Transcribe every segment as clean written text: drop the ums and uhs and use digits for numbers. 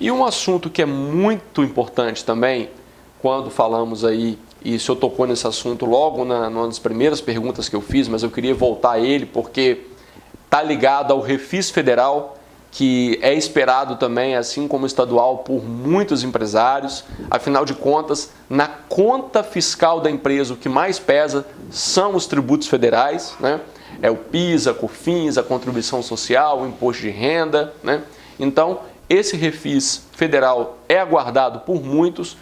E um assunto que é muito importante também, quando falamos aí, e o senhor tocou nesse assunto logo numa das primeiras perguntas que eu fiz, mas eu queria voltar a ele porque está ligado ao Refis Federal, que é esperado também, assim como o estadual, por muitos empresários. Afinal de contas, na conta fiscal da empresa, o que mais pesa são os tributos federais, né? É o PIS, a COFINS, a contribuição social, o imposto de renda, né? Então, esse refis federal é aguardado por muitos.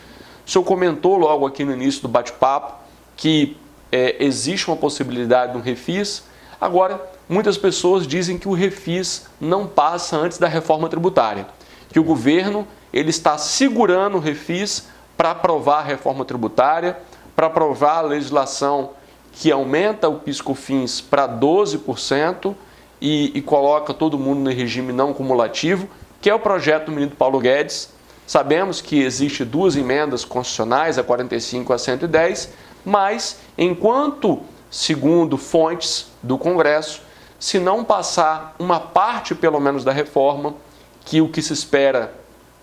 O senhor comentou logo aqui no início do bate-papo que existe uma possibilidade de um refis. Agora, muitas pessoas dizem que o refis não passa antes da reforma tributária, que o governo ele está segurando o refis para aprovar a reforma tributária, para aprovar a legislação que aumenta o PIS/COFINS para 12% e coloca todo mundo no regime não cumulativo, que é o projeto do ministro Paulo Guedes. Sabemos que existe duas emendas constitucionais, a 45 e a 110, mas enquanto, segundo fontes do Congresso, se não passar uma parte, pelo menos, da reforma, que o que se espera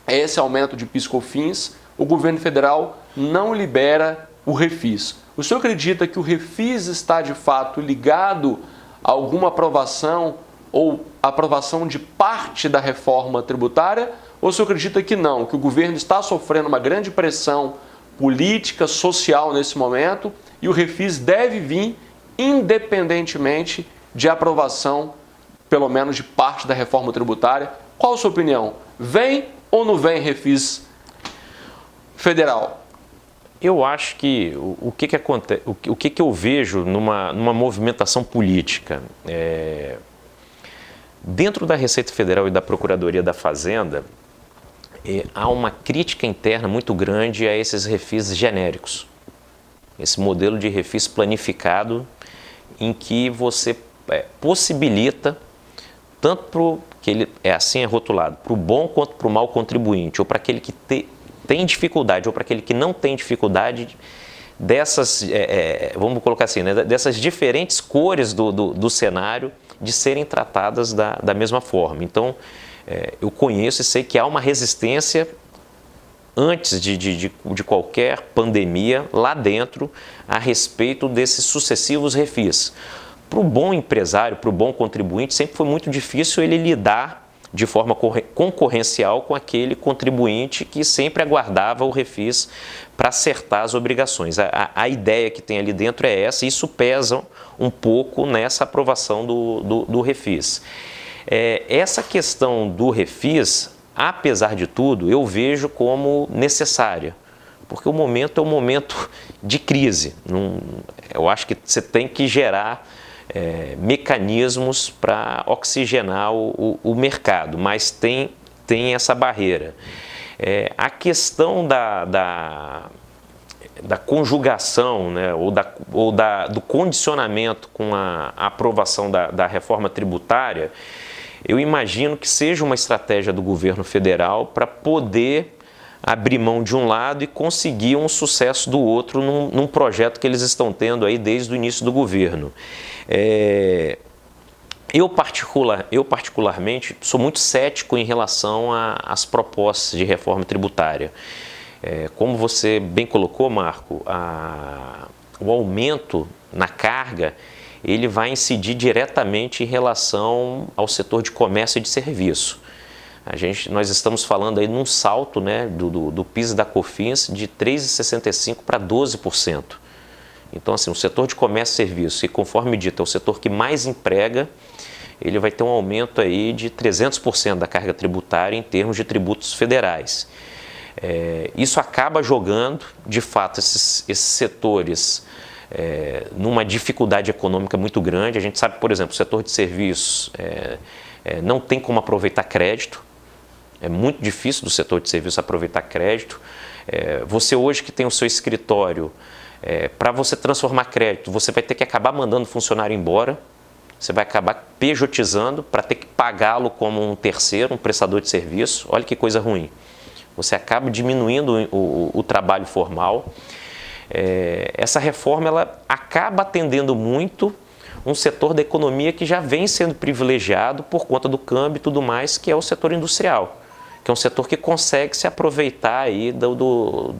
é esse aumento de PIS/COFINS, o governo federal não libera o refis. O senhor acredita que o refis está, de fato, ligado a alguma aprovação ou aprovação de parte da reforma tributária? Ou o senhor acredita que não, que o governo está sofrendo uma grande pressão política, social nesse momento e o refis deve vir independentemente de aprovação, pelo menos de parte da reforma tributária? Qual a sua opinião? Vem ou não vem refis federal? Eu acho que o que eu vejo numa movimentação política, dentro da Receita Federal e da Procuradoria da Fazenda, há uma crítica interna muito grande a esses refis genéricos. Esse modelo de refis planificado em que você possibilita, tanto que ele assim é rotulado, para o bom quanto para o mau contribuinte, ou para aquele que tem dificuldade, ou para aquele que não tem dificuldade, dessas, vamos colocar assim, né, dessas diferentes cores do cenário, de serem tratadas da mesma forma. Então, eu conheço e sei que há uma resistência antes de qualquer pandemia lá dentro a respeito desses sucessivos refis. Para o bom empresário, para o bom contribuinte, sempre foi muito difícil ele lidar de forma concorrencial com aquele contribuinte que sempre aguardava o refis para acertar as obrigações. A ideia que tem ali dentro é essa, e isso pesa um pouco nessa aprovação do refis. Essa questão do refis, apesar de tudo, eu vejo como necessária, porque o momento é um momento de crise. Eu acho que você tem que gerar mecanismos para oxigenar o mercado, mas tem essa barreira. A questão da conjugação, né, do condicionamento com a aprovação da reforma tributária, eu imagino que seja uma estratégia do governo federal para poder abrir mão de um lado e conseguir um sucesso do outro num projeto que eles estão tendo aí desde o início do governo. Eu particularmente sou muito cético em relação às propostas de reforma tributária. Como você bem colocou, Marco, o aumento na carga ele vai incidir diretamente em relação ao setor de comércio e de serviço. Nós estamos falando aí num salto, né, do PIS e da COFINS de 3,65% para 12%. Então, assim, o setor de comércio e serviço, e conforme dito, é o setor que mais emprega, ele vai ter um aumento aí de 300% da carga tributária em termos de tributos federais. Isso acaba jogando, de fato, esses setores numa dificuldade econômica muito grande. A gente sabe, por exemplo, o setor de serviços não tem como aproveitar crédito. É muito difícil do setor de serviços aproveitar crédito. Você hoje que tem o seu escritório, para você transformar crédito, você vai ter que acabar mandando o funcionário embora. Você vai acabar pejotizando para ter que pagá-lo como um terceiro, um prestador de serviço. Olha que coisa ruim. Você acaba diminuindo o trabalho formal. Essa reforma ela acaba atendendo muito um setor da economia que já vem sendo privilegiado por conta do câmbio e tudo mais, que é o setor industrial. que é um setor que consegue se aproveitar aí do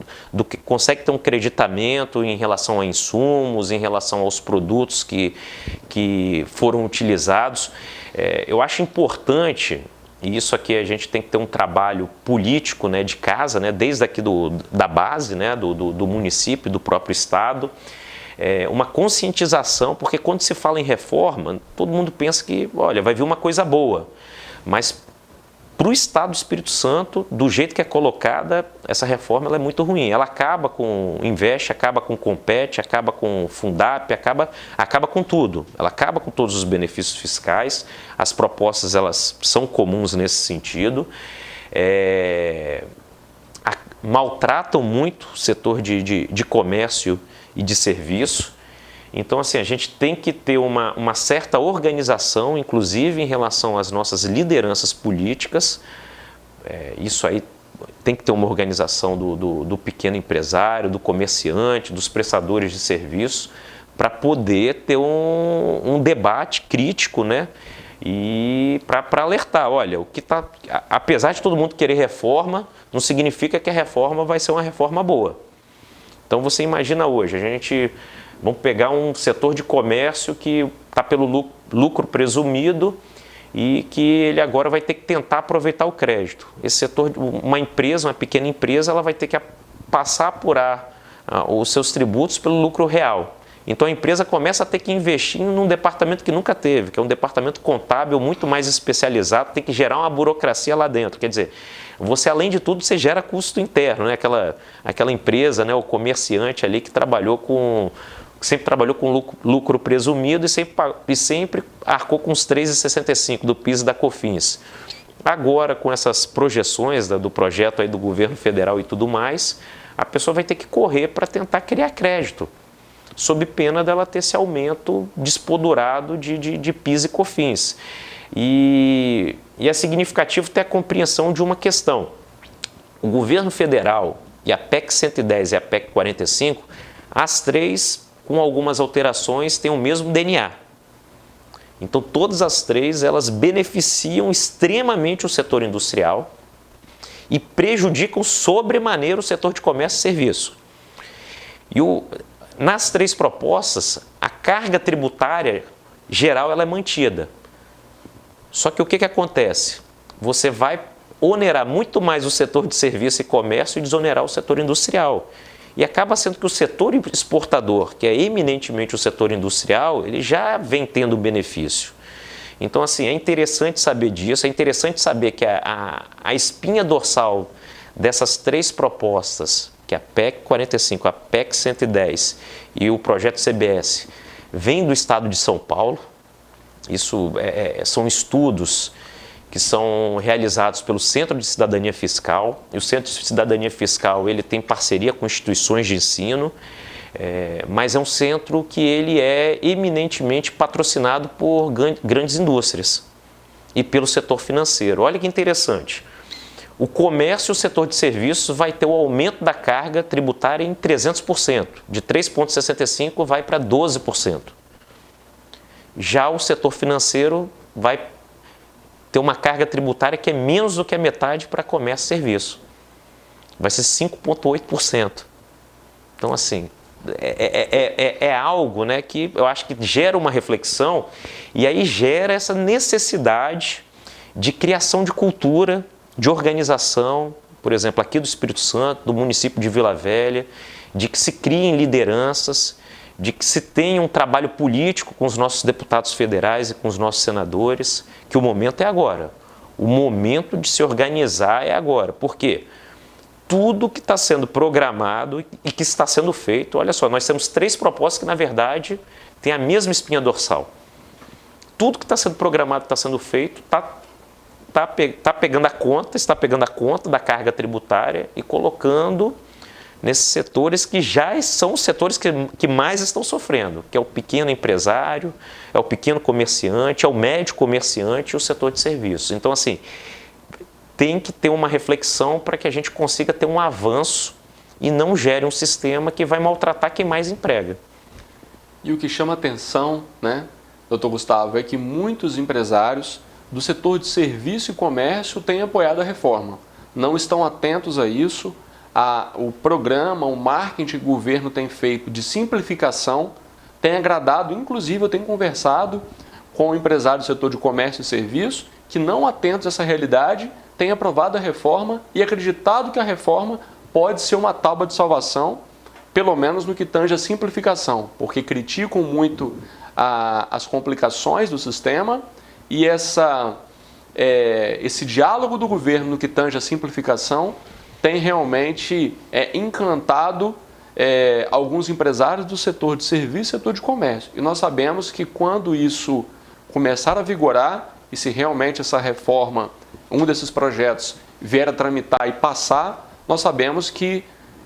que consegue ter um creditamento em relação a insumos, em relação aos produtos que foram utilizados. Eu acho importante, e isso aqui a gente tem que ter um trabalho político, né, de casa, né, desde aqui da base, né, do município, do próprio estado, uma conscientização, porque quando se fala em reforma, todo mundo pensa que, olha, vai vir uma coisa boa, mas para o Estado do Espírito Santo, do jeito que é colocada, essa reforma ela é muito ruim. Ela acaba com Investe, acaba com Compete, acaba com Fundap, acaba com tudo. Ela acaba com todos os benefícios fiscais. As propostas elas são comuns nesse sentido. Maltratam muito o setor de comércio e de serviço. Então, assim, a gente tem que ter uma certa organização, inclusive em relação às nossas lideranças políticas. Isso aí tem que ter uma organização do pequeno empresário, do comerciante, dos prestadores de serviço, para poder ter um debate crítico, né? E para alertar, olha, apesar de todo mundo querer reforma, não significa que a reforma vai ser uma reforma boa. Então, você imagina hoje, vamos pegar um setor de comércio que está pelo lucro presumido e que ele agora vai ter que tentar aproveitar o crédito. Esse setor, uma pequena empresa, ela vai ter que passar a apurar os seus tributos pelo lucro real. Então a empresa começa a ter que investir num departamento que nunca teve, que é um departamento contábil muito mais especializado, tem que gerar uma burocracia lá dentro. Quer dizer, você, além de tudo, você gera custo interno, né? Aquela empresa, né? O comerciante ali que sempre trabalhou com lucro presumido e sempre arcou com os 3,65 do PIS e da COFINS. Agora, com essas projeções do projeto aí do governo federal e tudo mais, a pessoa vai ter que correr para tentar criar crédito, sob pena dela ter esse aumento despodurado de PIS e COFINS. E é significativo ter a compreensão de uma questão. O governo federal e a PEC 110 e a PEC 45, as três, com algumas alterações, têm o mesmo DNA. Então, todas as três, elas beneficiam extremamente o setor industrial e prejudicam sobremaneira o setor de comércio e serviço. Nas três propostas, a carga tributária geral ela é mantida. Só que o que acontece? Você vai onerar muito mais o setor de serviço e comércio e desonerar o setor industrial. E acaba sendo que o setor exportador, que é eminentemente o setor industrial, ele já vem tendo benefício. Então, assim, é interessante saber disso, é interessante saber que a espinha dorsal dessas três propostas, que é a PEC 45, a PEC 110 e o projeto CBS, vem do estado de São Paulo. Isso são estudos que são realizados pelo Centro de Cidadania Fiscal, e o Centro de Cidadania Fiscal ele tem parceria com instituições de ensino, mas é um centro que ele é eminentemente patrocinado por grandes indústrias e pelo setor financeiro. Olha que interessante, o comércio e o setor de serviços vai ter o aumento da carga tributária em 300%, de 3,65% vai para 12%. Já o setor financeiro vai ter uma carga tributária que é menos do que a metade para comércio e serviço. Vai ser 5,8%. Então, assim, é algo, né, que eu acho que gera uma reflexão e aí gera essa necessidade de criação de cultura, de organização, por exemplo, aqui do Espírito Santo, do município de Vila Velha, de que se criem lideranças, de que se tenha um trabalho político com os nossos deputados federais e com os nossos senadores, que o momento é agora. O momento de se organizar é agora. Por quê? Tudo que está sendo programado e que está sendo feito, olha só, nós temos três propostas que, na verdade, têm a mesma espinha dorsal. Tudo que está sendo programado, está sendo feito, está pegando a conta da carga tributária e colocando nesses setores que já são os setores que mais estão sofrendo, que é o pequeno empresário, é o pequeno comerciante, é o médio comerciante e o setor de serviços. Então, assim, tem que ter uma reflexão para que a gente consiga ter um avanço e não gere um sistema que vai maltratar quem mais emprega. E o que chama atenção, né, doutor Gustavo, é que muitos empresários do setor de serviço e comércio têm apoiado a reforma. não estão atentos a isso. O programa, o marketing que o governo tem feito de simplificação tem agradado, inclusive eu tenho conversado com empresários do setor de comércio e serviço que, não atentos a essa realidade, têm aprovado a reforma e acreditado que a reforma pode ser uma tábua de salvação, pelo menos no que tange a simplificação, porque criticam muito as complicações do sistema e esse diálogo do governo no que tange a simplificação tem realmente encantado alguns empresários do setor de serviço e setor de comércio. E nós sabemos que quando isso começar a vigorar e se realmente essa reforma, um desses projetos, vier a tramitar e passar, nós sabemos que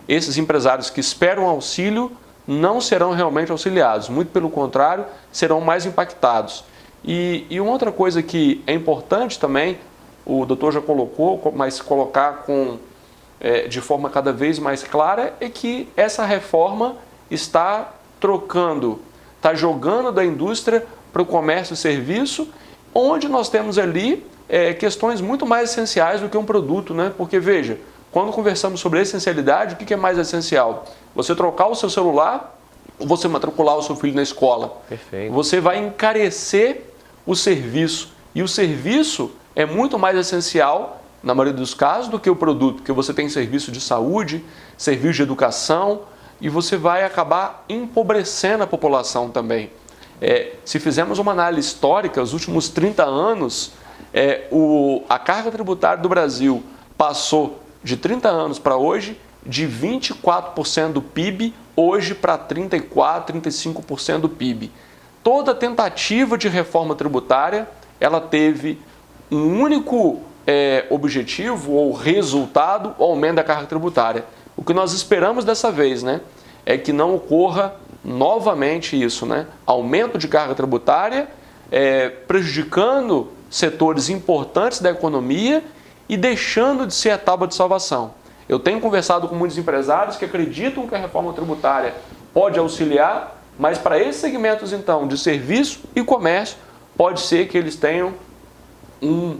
esses empresários que esperam auxílio não serão realmente auxiliados, muito pelo contrário, serão mais impactados. E uma outra coisa que é importante também, o doutor já colocou, mas colocar de forma cada vez mais clara, é que essa reforma está jogando da indústria para o comércio e serviço, onde nós temos ali questões muito mais essenciais do que um produto, né? Porque, veja, quando conversamos sobre essencialidade, o que é mais essencial? Você trocar o seu celular ou você matricular o seu filho na escola? Perfeito. Você vai encarecer o serviço. E o serviço é muito mais essencial, na maioria dos casos, do que o produto, porque você tem serviço de saúde, serviço de educação, e você vai acabar empobrecendo a população também. Se fizermos uma análise histórica, os últimos 30 anos, a carga tributária do Brasil passou de 30 anos para hoje, de 24% do PIB, hoje para 34%, 35% do PIB. Toda tentativa de reforma tributária, ela teve um único objetivo ou resultado, o aumento da carga tributária. O que nós esperamos dessa vez, né, é que não ocorra novamente isso, né? Aumento de carga tributária, prejudicando setores importantes da economia e deixando de ser a tábua de salvação. Eu tenho conversado com muitos empresários que acreditam que a reforma tributária pode auxiliar, mas para esses segmentos, então, de serviço e comércio, pode ser que eles tenham um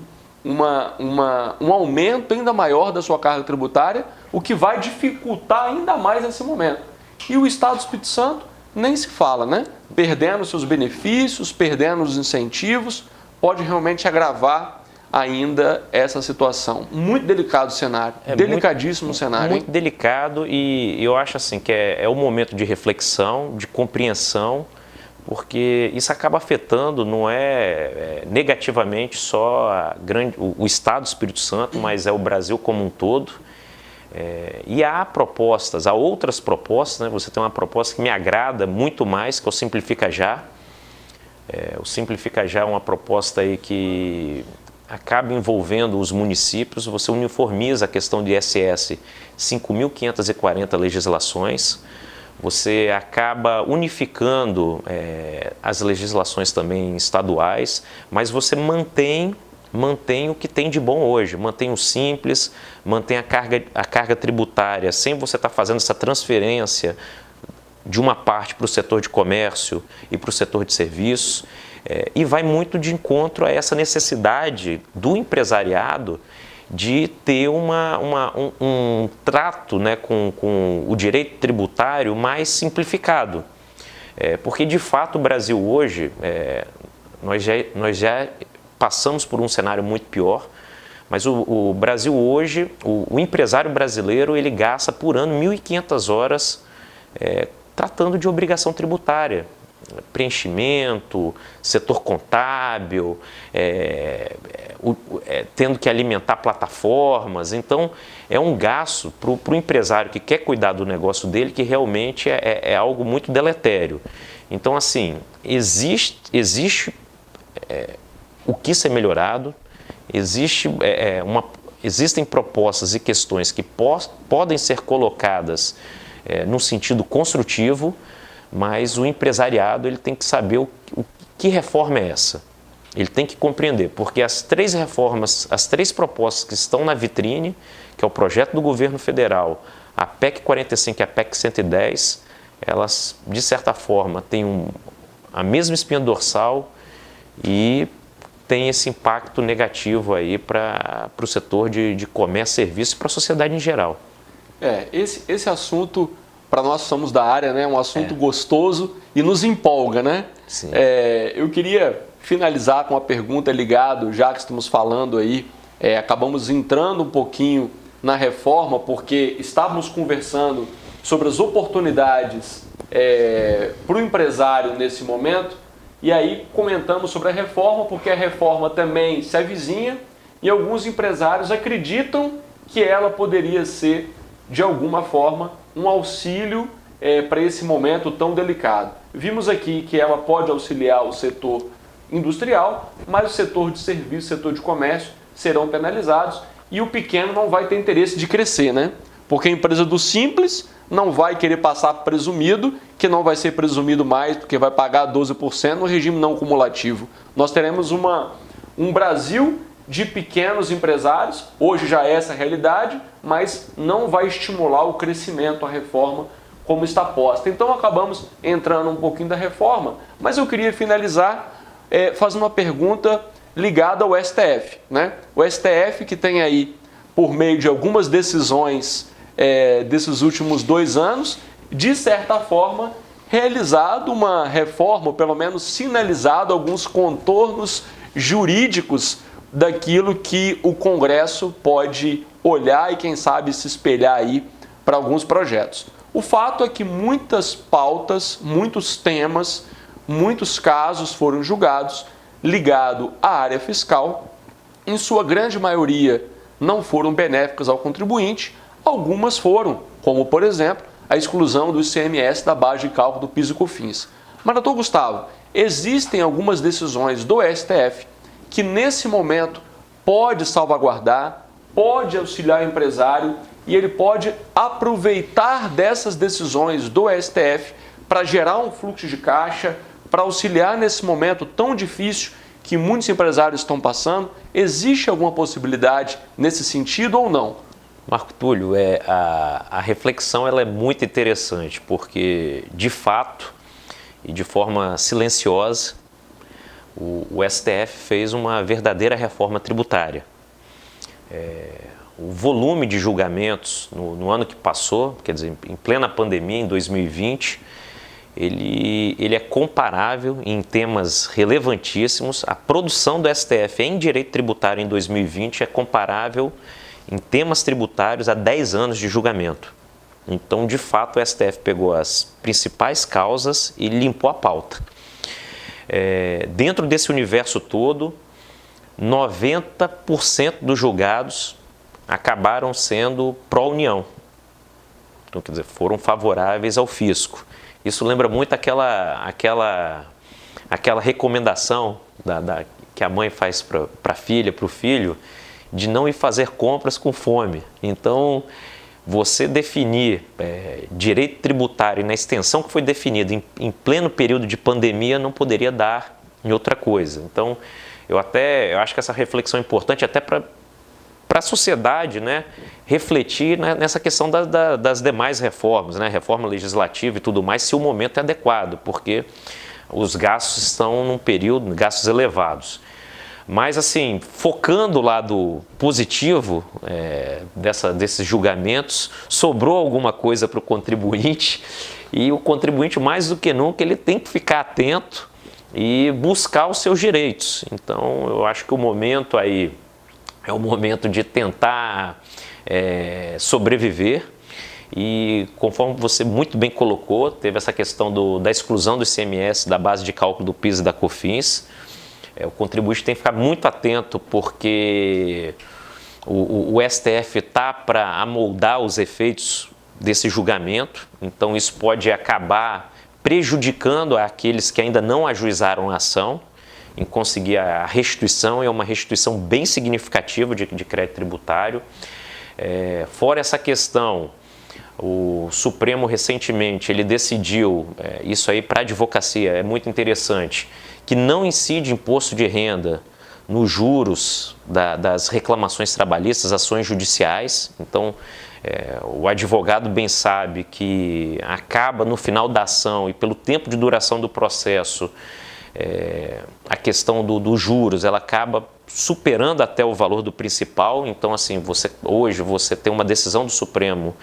aumento ainda maior da sua carga tributária, o que vai dificultar ainda mais esse momento. E o Estado do Espírito Santo nem se fala, né? Perdendo seus benefícios, perdendo os incentivos, pode realmente agravar ainda essa situação. Muito delicado o cenário, delicadíssimo o cenário. Muito delicado, e eu acho assim que é o momento de reflexão, de compreensão, porque isso acaba afetando, não negativamente só o Estado do Espírito Santo, mas é o Brasil como um todo. E há outras propostas, né? Você tem uma proposta que me agrada muito mais, que é o Simplifica Já. O Simplifica Já é uma proposta aí que acaba envolvendo os municípios, você uniformiza a questão de ISS 5.540 legislações, você acaba unificando as legislações também estaduais, mas você mantém o que tem de bom hoje, mantém o simples, mantém a carga tributária, sem você estar fazendo essa transferência de uma parte para o setor de comércio e para o setor de serviços, e vai muito de encontro a essa necessidade do empresariado de ter um trato, né, com o direito tributário mais simplificado. Porque, de fato, o Brasil hoje, nós já passamos por um cenário muito pior, mas o Brasil hoje, o empresário brasileiro, ele gasta por ano 1.500 horas tratando de obrigação tributária, preenchimento, setor contábil, tendo que alimentar plataformas. Então, é um gasto para o empresário que quer cuidar do negócio dele, que realmente é algo muito deletério. Então, assim, existe o que ser melhorado, existem propostas e questões que podem ser colocadas no sentido construtivo, mas o empresariado ele tem que saber que reforma é essa. Ele tem que compreender, porque as três reformas, as três propostas que estão na vitrine, que é o projeto do governo federal, a PEC 45 e a PEC 110, elas, de certa forma, têm a mesma espinha dorsal e tem esse impacto negativo aí para o setor de comércio e serviço e para a sociedade em geral. Esse assunto, para nós que somos da área, né, é um assunto gostoso e nos empolga, né? Sim. Eu queria finalizar com uma pergunta ligada, já que estamos falando aí, acabamos entrando um pouquinho na reforma, porque estávamos conversando sobre as oportunidades para o empresário nesse momento, e aí comentamos sobre a reforma, porque a reforma também se avizinha e alguns empresários acreditam que ela poderia ser, de alguma forma, um auxílio para esse momento tão delicado. Vimos aqui que ela pode auxiliar o setor industrial, mas o setor de serviço, o setor de comércio serão penalizados e o pequeno não vai ter interesse de crescer, né? Porque a empresa do simples não vai querer passar presumido, que não vai ser presumido mais, porque vai pagar 12% no regime não cumulativo. Nós teremos um Brasil de pequenos empresários, hoje já é essa a realidade, mas não vai estimular o crescimento, a reforma, como está posta. Então acabamos entrando um pouquinho da reforma, mas eu queria finalizar fazendo uma pergunta ligada ao STF, né? O STF que tem aí, por meio de algumas decisões desses últimos 2 anos, de certa forma, realizado uma reforma, ou pelo menos sinalizado alguns contornos jurídicos daquilo que o Congresso pode olhar e, quem sabe, se espelhar aí para alguns projetos. O fato é que muitas pautas, muitos temas, muitos casos foram julgados ligados à área fiscal, em sua grande maioria não foram benéficas ao contribuinte, algumas foram, como por exemplo, a exclusão do ICMS da base de cálculo do PIS e COFINS. Mas, doutor Gustavo, existem algumas decisões do STF que nesse momento pode salvaguardar, pode auxiliar o empresário e ele pode aproveitar dessas decisões do STF para gerar um fluxo de caixa, para auxiliar nesse momento tão difícil que muitos empresários estão passando. Existe alguma possibilidade nesse sentido ou não? Marco Túlio, a reflexão ela é muito interessante, porque de fato e de forma silenciosa o STF fez uma verdadeira reforma tributária. O volume de julgamentos no ano que passou, quer dizer, em plena pandemia, em 2020, ele é comparável em temas relevantíssimos. A produção do STF em direito tributário em 2020 é comparável em temas tributários a 10 anos de julgamento. Então, de fato, o STF pegou as principais causas e limpou a pauta. Dentro desse universo todo, 90% dos julgados acabaram sendo pró-União. Então, quer dizer, foram favoráveis ao fisco. Isso lembra muito aquela recomendação que a mãe faz para a filha, para o filho, de não ir fazer compras com fome. Então, você definir direito tributário na extensão que foi definida em pleno período de pandemia não poderia dar em outra coisa. Então, eu acho que essa reflexão é importante até para a sociedade, né, refletir nessa questão das demais reformas, né, reforma legislativa e tudo mais, se o momento é adequado, porque os gastos estão num período, gastos elevados. Mas, assim, focando o lado positivo desses julgamentos, sobrou alguma coisa para o contribuinte e o contribuinte, mais do que nunca, ele tem que ficar atento e buscar os seus direitos. Então, eu acho que o momento aí é o momento de tentar sobreviver e, conforme você muito bem colocou, teve essa questão da exclusão do ICMS da base de cálculo do PIS e da COFINS. O contribuinte tem que ficar muito atento porque o STF está para amoldar os efeitos desse julgamento, então isso pode acabar prejudicando aqueles que ainda não ajuizaram a ação em conseguir a restituição, é uma restituição bem significativa de crédito tributário. Fora essa questão, o Supremo recentemente ele decidiu, isso aí para a advocacia é muito interessante, que não incide imposto de renda nos juros das reclamações trabalhistas, ações judiciais. Então, o advogado bem sabe que acaba no final da ação e pelo tempo de duração do processo a questão dos juros, ela acaba superando até o valor do principal. Então, assim, hoje você tem uma decisão do Supremo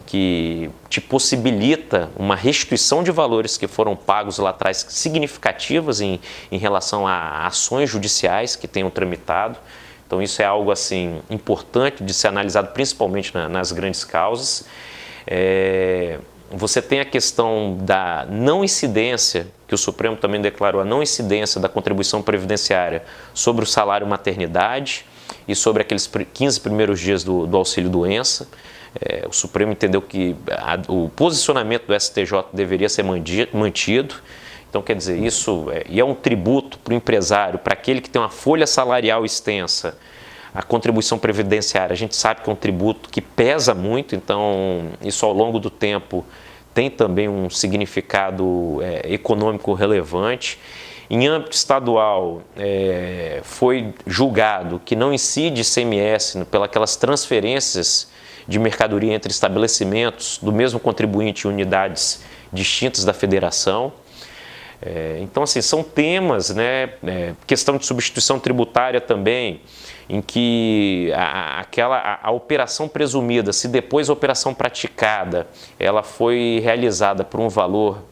que te possibilita uma restituição de valores que foram pagos lá atrás, significativas em relação a ações judiciais que tenham tramitado. Então, isso é algo assim importante de ser analisado, principalmente nas grandes causas. Você tem a questão da não incidência, que o Supremo também declarou, a não incidência da contribuição previdenciária sobre o salário maternidade e sobre aqueles 15 primeiros dias do auxílio-doença. O Supremo entendeu que o posicionamento do STJ deveria ser mantido. Então, quer dizer, isso é um tributo para o empresário, para aquele que tem uma folha salarial extensa. A contribuição previdenciária, a gente sabe que é um tributo que pesa muito, então isso ao longo do tempo tem também um significado econômico relevante. Em âmbito estadual, foi julgado que não incide ICMS pelas transferências de mercadoria entre estabelecimentos do mesmo contribuinte em unidades distintas da federação. Então, assim, são temas, né? Questão de substituição tributária também, em que a operação presumida, se depois a operação praticada, ela foi realizada por um valor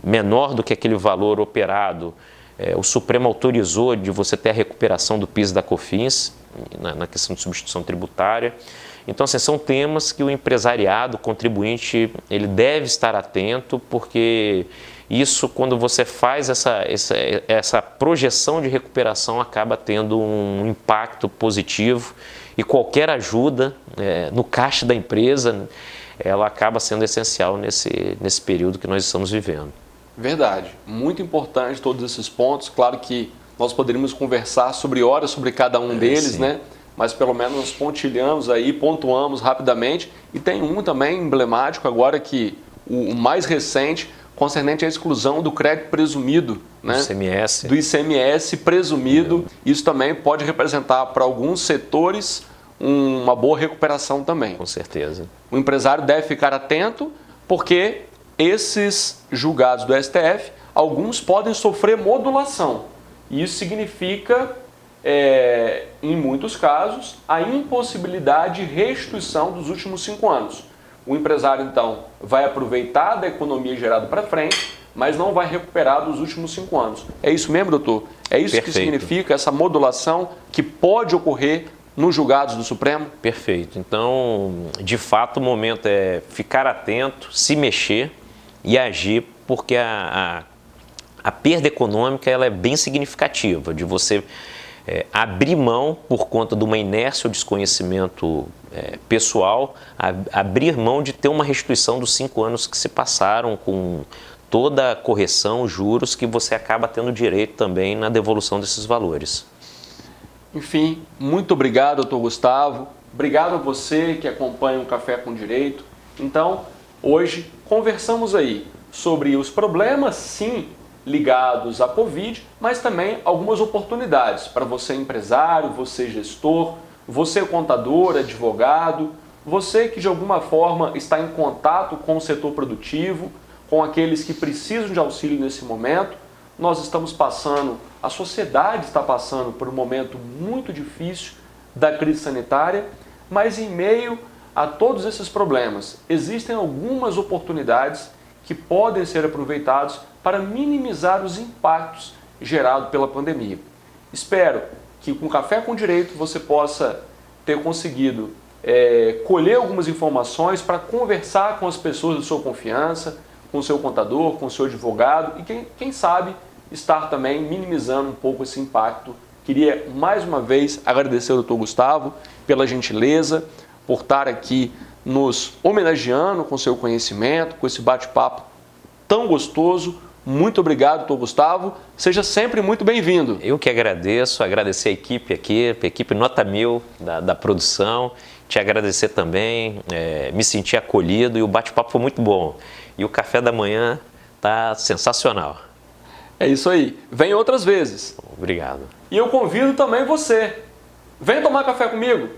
menor do que aquele valor operado, o Supremo autorizou de você ter a recuperação do PIS e da COFINS, na questão de substituição tributária. Então, assim, são temas que o empresariado, o contribuinte, ele deve estar atento, porque isso, quando você faz essa projeção de recuperação, acaba tendo um impacto positivo, e qualquer ajuda no caixa da empresa, ela acaba sendo essencial nesse período que nós estamos vivendo. Verdade. Muito importante todos esses pontos. Claro que nós poderíamos conversar sobre horas sobre cada um deles, sim, né? Mas pelo menos nós pontilhamos aí, pontuamos rapidamente. E tem um também emblemático agora, que o mais recente, concernente à exclusão do crédito presumido, né? ICMS. Do ICMS presumido. Isso também pode representar para alguns setores uma boa recuperação também. Com certeza. O empresário deve ficar atento, porque esses julgados do STF, alguns podem sofrer modulação. E isso significa, em muitos casos, a impossibilidade de restituição dos últimos 5 anos. O empresário, então, vai aproveitar da economia gerada para frente, mas não vai recuperar dos últimos 5 anos. É isso mesmo, doutor? É isso Perfeito. Que significa essa modulação que pode ocorrer nos julgados do Supremo? Perfeito. Então, de fato, o momento é ficar atento, se mexer e agir, porque a perda econômica ela é bem significativa, de você abrir mão por conta de uma inércia ou desconhecimento pessoal, abrir mão de ter uma restituição dos 5 anos que se passaram, com toda a correção, juros, que você acaba tendo direito também na devolução desses valores. Enfim, muito obrigado, doutor Gustavo. Obrigado a você que acompanha o Café com Direito. Então, hoje conversamos aí sobre os problemas, sim, ligados à Covid, mas também algumas oportunidades para você empresário, você gestor, você contador, advogado, você que de alguma forma está em contato com o setor produtivo, com aqueles que precisam de auxílio nesse momento. Nós estamos passando, a sociedade está passando por um momento muito difícil da crise sanitária, mas em meio a todos esses problemas, existem algumas oportunidades que podem ser aproveitados para minimizar os impactos gerados pela pandemia. Espero que com Café com Direito você possa ter conseguido colher algumas informações para conversar com as pessoas de sua confiança, com o seu contador, com o seu advogado, e quem sabe estar também minimizando um pouco esse impacto. Queria mais uma vez agradecer ao doutor Gustavo pela gentileza, por estar aqui nos homenageando com seu conhecimento, com esse bate-papo tão gostoso. Muito obrigado, doutor Gustavo. Seja sempre muito bem-vindo. Eu que agradeço, agradecer a equipe aqui, a equipe Nota 1000 da produção, te agradecer também, me sentir acolhido, e o bate-papo foi muito bom. E o café da manhã está sensacional. É isso aí. Vem outras vezes. Obrigado. E eu convido também você. Vem tomar café comigo.